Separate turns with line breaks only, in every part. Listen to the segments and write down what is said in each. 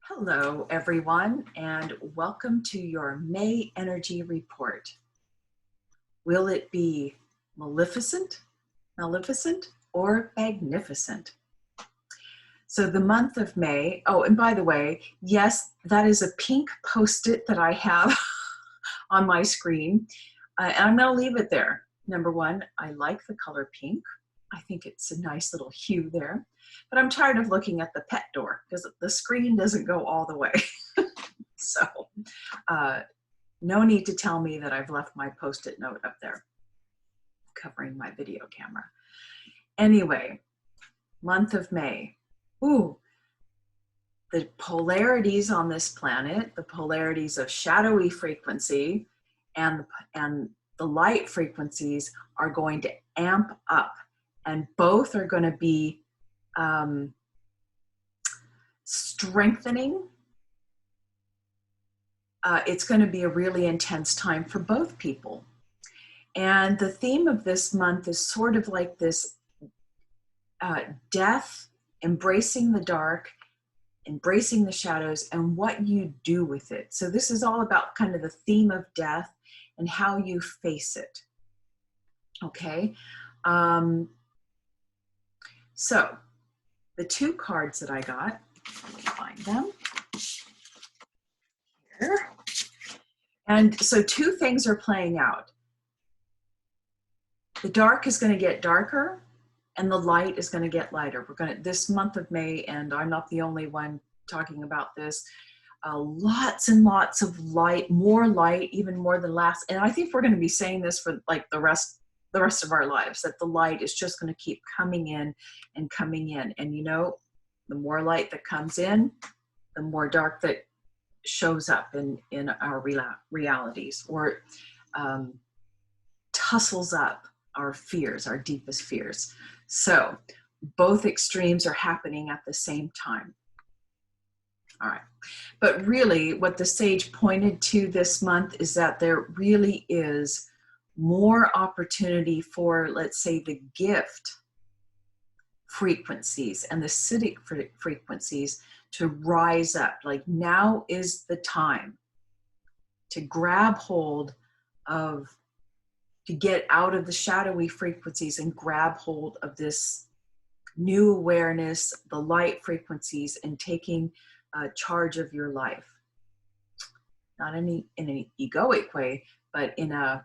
Hello, everyone, and welcome to your May Energy Report. Will it be Maleficent, or Magnificent? So the month of May, oh, and by the way, yes, that is a pink Post-it that I have on my screen, and I'm going to leave it there. Number one, I like the color pink. I think it's a nice little hue there, but I'm tired of looking at the pet door because the screen doesn't go all the way. So no need to tell me that I've left my Post-it note up there covering my video camera. Anyway, month of May. Ooh, the polarities on this planet, the polarities of shadowy frequency and the light frequencies are going to amp up, and both are going to be strengthening. It's going to be a really intense time for both people. And the theme of this month is sort of like this death, embracing the dark, embracing the shadows, and what you do with it. So this is all about kind of the theme of death and how you face it. Okay. So the two cards that I got, let me find them here. And so two things are playing out. The dark is going to get darker and the light is going to get lighter. We're going to, this month of May, and I'm not the only one talking about this, lots and lots of light, more light, even more than last. And I think we're going to be saying this for like the rest of our lives, that the light is just going to keep coming in and coming in. And you know, the more light that comes in, the more dark that shows up in our realities, or tussles up our fears, our deepest fears. So both extremes are happening at the same time. All right. But really what the sage pointed to this month is that there really is more opportunity for, let's say, the gift frequencies and the acidic frequencies to rise up. Like, now is the time to grab hold of, to get out of the shadowy frequencies and grab hold of this new awareness, the light frequencies, and taking charge of your life. Not in an egoic way, but in a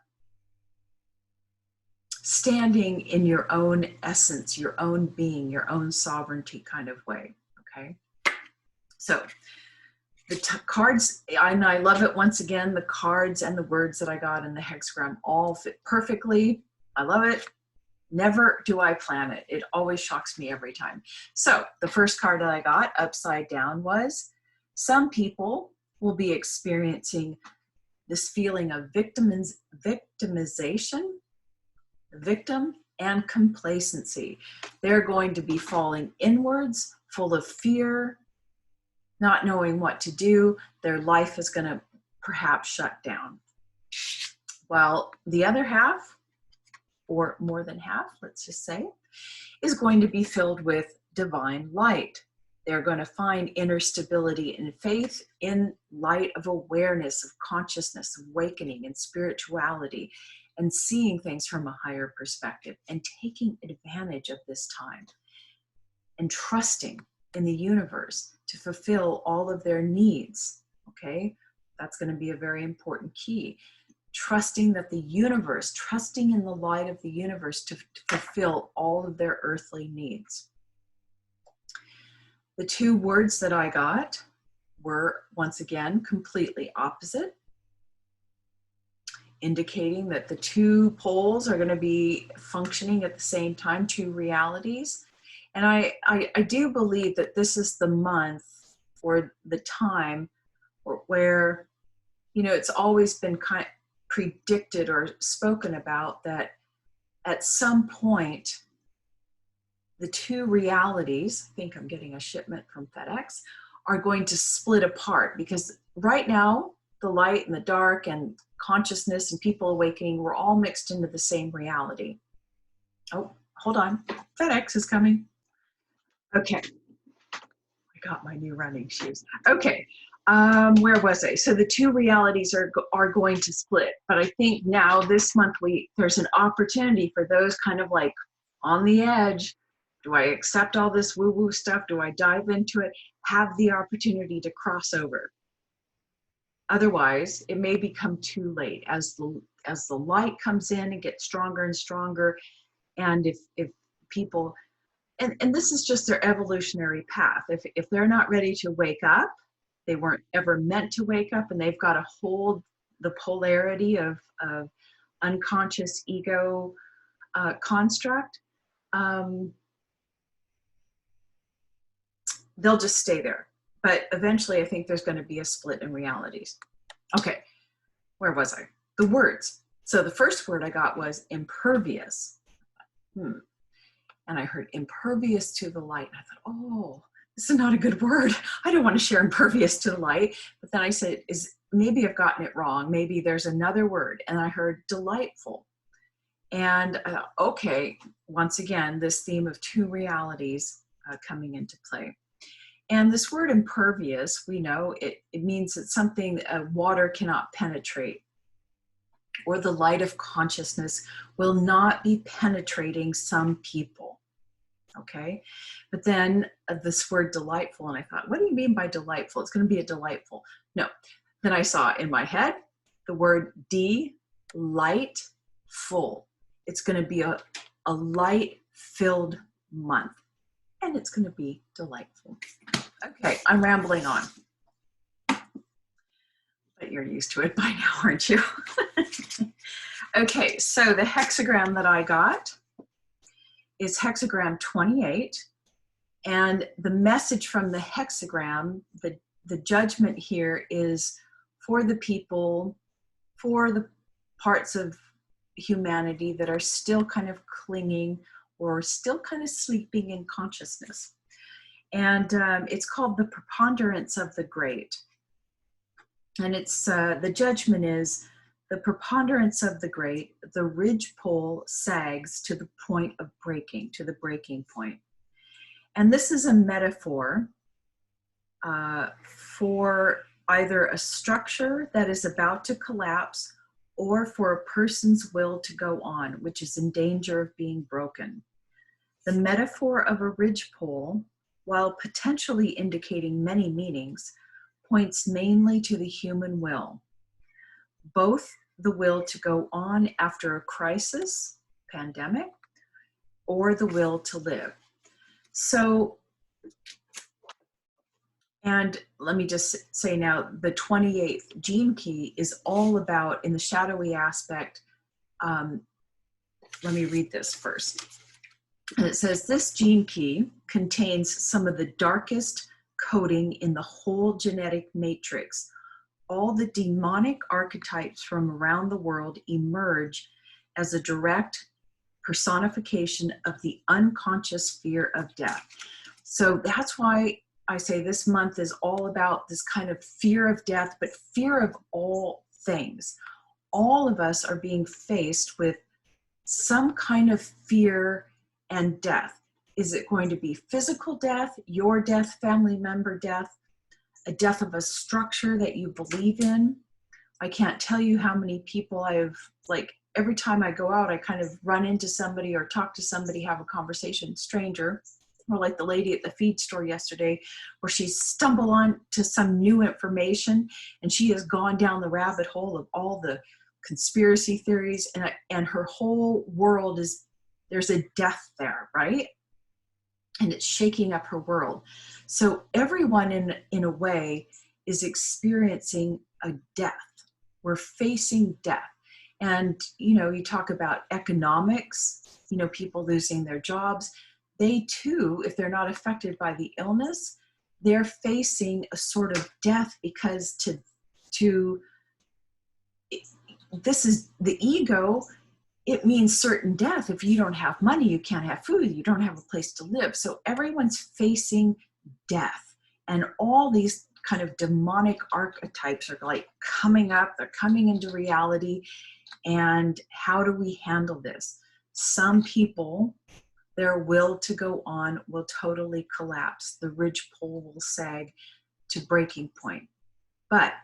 standing in your own essence, your own being, your own sovereignty kind of way, okay? So the cards, and I love it once again, the cards and the words that I got in the hexagram all fit perfectly. I love it. Never do I plan it. It always shocks me every time. So the first card that I got upside down was, some people will be experiencing this feeling of victimization, victim, and complacency. They're going to be falling inwards, full of fear, not knowing what to do. Their life is going to perhaps shut down. While the other half, or more than half, let's just say, is going to be filled with divine light. They're going to find inner stability and faith in light of awareness, of consciousness, awakening, and spirituality, and seeing things from a higher perspective, and taking advantage of this time, and trusting in the universe to fulfill all of their needs, okay? That's going to be a very important key. Trusting that the universe, trusting in the light of the universe to fulfill all of their earthly needs. The two words that I got were, once again, completely opposite, indicating that the two poles are going to be functioning at the same time, two realities. And I do believe that this is the month or the time where, you know, it's always been kind of predicted or spoken about that at some point, the two realities, I think I'm getting a shipment from FedEx, are going to split apart, because right now, the light and the dark and consciousness and people awakening, we're all mixed into the same reality. Oh, hold on. FedEx is coming. Okay. I I got my new running shoes. Okay, where was I? So the two realities are going to split, but I think now this month there's an opportunity for those kind of like on the edge. Do I accept all this woo-woo stuff? Do I dive into it? Have the opportunity to cross over. Otherwise, it may become too late as the light comes in and gets stronger and stronger. And if people, and this is just their evolutionary path. If they're not ready to wake up, they weren't ever meant to wake up, and they've got to hold the polarity of unconscious ego construct, they'll just stay there. But eventually, I think there's going to be a split in realities. Okay, where was I? The words. So the first word I got was impervious. And I heard impervious to the light. And I thought, oh, this is not a good word. I don't want to share impervious to the light. But then I said, maybe I've gotten it wrong. Maybe there's another word. And I heard delightful. And okay, once again, this theme of two realities coming into play. And this word impervious, we know it means that something water cannot penetrate, or the light of consciousness will not be penetrating some people. Okay, but then this word delightful, and I thought, what do you mean by delightful? It's going to be a delightful. No, then I saw in my head the word delightful. It's going to be a light-filled month, and it's going to be delightful. Okay, I'm rambling on, but you're used to it by now, aren't you? Okay, so the hexagram that I got is hexagram 28, and the message from the hexagram, the judgment here is for the people, for the parts of humanity that are still kind of clinging or still kind of sleeping in consciousness. And it's called the preponderance of the great. And it's the judgment is the preponderance of the great, the ridge pole sags to the point of breaking, to the breaking point. And this is a metaphor for either a structure that is about to collapse or for a person's will to go on, which is in danger of being broken. The metaphor of a ridgepole, while potentially indicating many meanings, points mainly to the human will, both the will to go on after a crisis, pandemic, or the will to live. So, and let me just say now, the 28th gene key is all about, in the shadowy aspect, let me read this first. And it says, this gene key contains some of the darkest coding in the whole genetic matrix. All the demonic archetypes from around the world emerge as a direct personification of the unconscious fear of death. So that's why I say this month is all about this kind of fear of death, but fear of all things. All of us are being faced with some kind of fear and death. Is it going to be physical death, your death, family member death, a death of a structure that you believe in? I can't tell you how many people every time I go out, I kind of run into somebody or talk to somebody, have a conversation, stranger, or like the lady at the feed store yesterday, where she stumbled on to some new information and she has gone down the rabbit hole of all the conspiracy theories, and her whole world is, there's a death there, right? And it's shaking up her world. So everyone in a way is experiencing a death. We're facing death. And, you talk about economics, people losing their jobs. They too, if they're not affected by the illness, they're facing a sort of death, because this is the ego. It means certain death. If you don't have money, you can't have food, you don't have a place to live. So everyone's facing death. And all these kind of demonic archetypes are like coming up, they're coming into reality. And how do we handle this? Some people, their will to go on will totally collapse. The ridge pole will sag to breaking point. But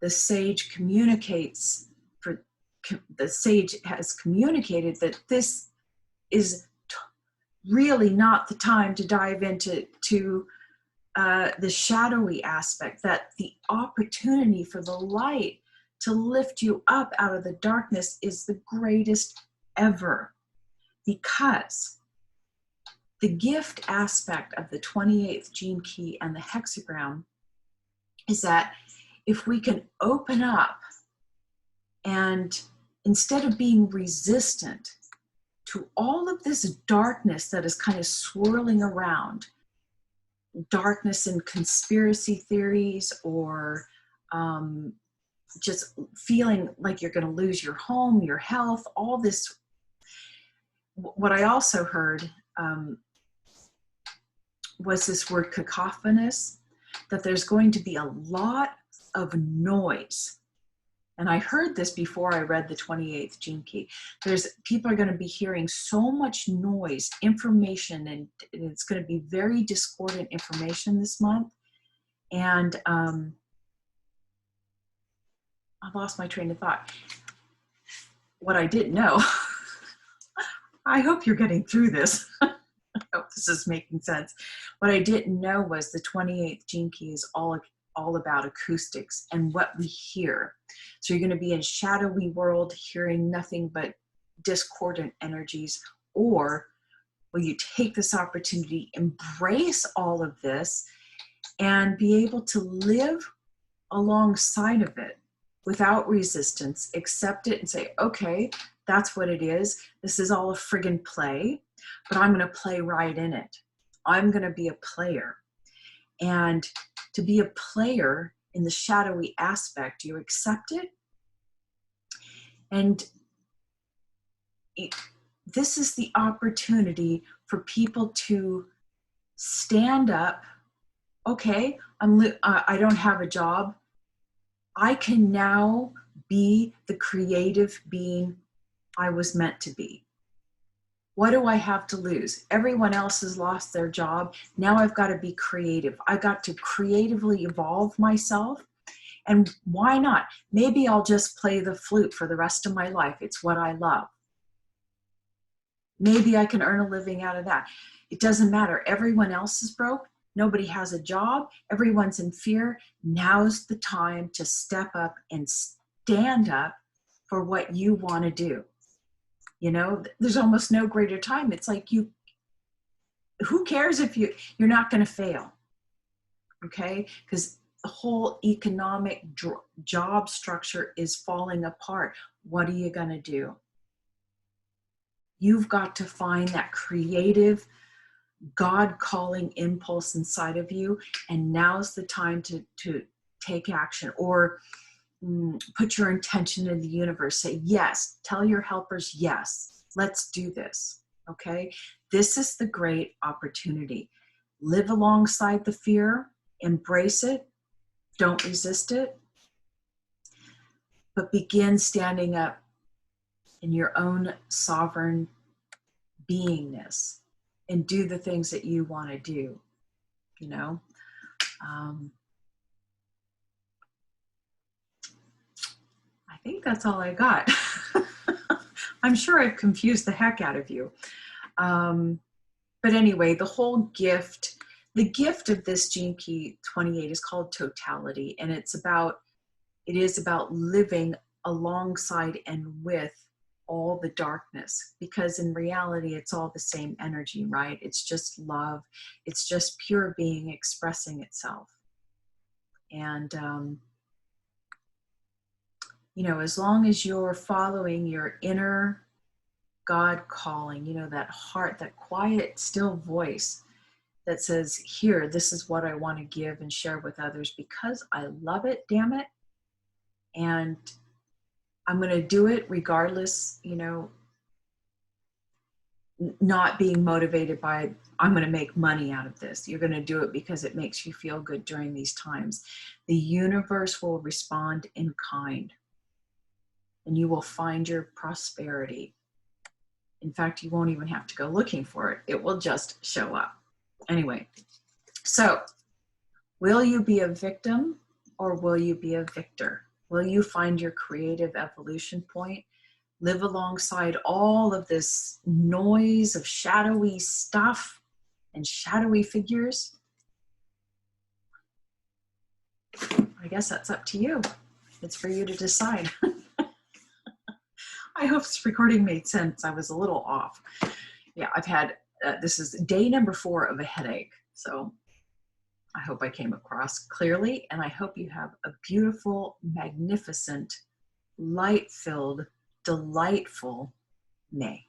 the sage communicates, the sage has communicated that this is really not the time to dive into the shadowy aspect, that the opportunity for the light to lift you up out of the darkness is the greatest ever. Because the gift aspect of the 28th gene key and the hexagram is that if we can open up and instead of being resistant to all of this darkness that is kind of swirling around, darkness in conspiracy theories, or just feeling like you're going to lose your home, your health, all this. What I also heard was this word cacophonous, that there's going to be a lot of noise. And I heard this before I read the 28th gene key. People are going to be hearing so much noise, information, and it's going to be very discordant information this month. And I lost my train of thought. What I didn't know, I hope you're getting through this. I hope this is making sense. What I didn't know was the 28th gene key is all about acoustics and what we hear. So you're going to be in shadowy world hearing nothing but discordant energies, or will you take this opportunity, embrace all of this, and be able to live alongside of it without resistance, accept it and say, okay, that's what it is. This is all a friggin' play, but I'm going to play right in it. I'm going to be a player. And to be a player in the shadowy aspect, you accept it. And this is the opportunity for people to stand up. Okay, I don't have a job. I can now be the creative being I was meant to be. What do I have to lose? Everyone else has lost their job. Now I've got to be creative. I got to creatively evolve myself. And why not? Maybe I'll just play the flute for the rest of my life. It's what I love. Maybe I can earn a living out of that. It doesn't matter. Everyone else is broke. Nobody has a job. Everyone's in fear. Now's the time to step up and stand up for what you want to do. You know, there's almost no greater time. It's like who cares if you're not going to fail, okay? Because the whole economic job structure is falling apart. What are you going to do? You've got to find that creative, God-calling impulse inside of you, and now's the time to take action, or put your intention in the universe. Say yes. Tell your helpers, yes, let's do this. Okay? This is the great opportunity. Live alongside the fear. Embrace it. Don't resist it. But begin standing up in your own sovereign beingness and do the things that you want to do. You know? I think that's all I got. I'm sure I've confused the heck out of you. But anyway, the whole gift, the gift of this Gene Key 28 is called totality. And it is about living alongside and with all the darkness, because in reality, it's all the same energy, right? It's just love. It's just pure being expressing itself. And, you know, as long as you're following your inner God calling, you know, that heart, that quiet, still voice that says, here, this is what I want to give and share with others because I love it, damn it. And I'm going to do it regardless, you know, not being motivated by, I'm going to make money out of this. You're going to do it because it makes you feel good during these times. The universe will respond in kind, and you will find your prosperity In fact, you won't even have to go looking for it. It will just show up. Anyway, so will you be a victim or will you be a victor? Will you find your creative evolution point? Live alongside all of this noise of shadowy stuff and shadowy figures? I guess that's up to you. It's for you to decide. I hope this recording made sense. I was a little off. Yeah, I've had, this is day number 4 of a headache. So I hope I came across clearly, and I hope you have a beautiful, magnificent, light-filled, delightful May.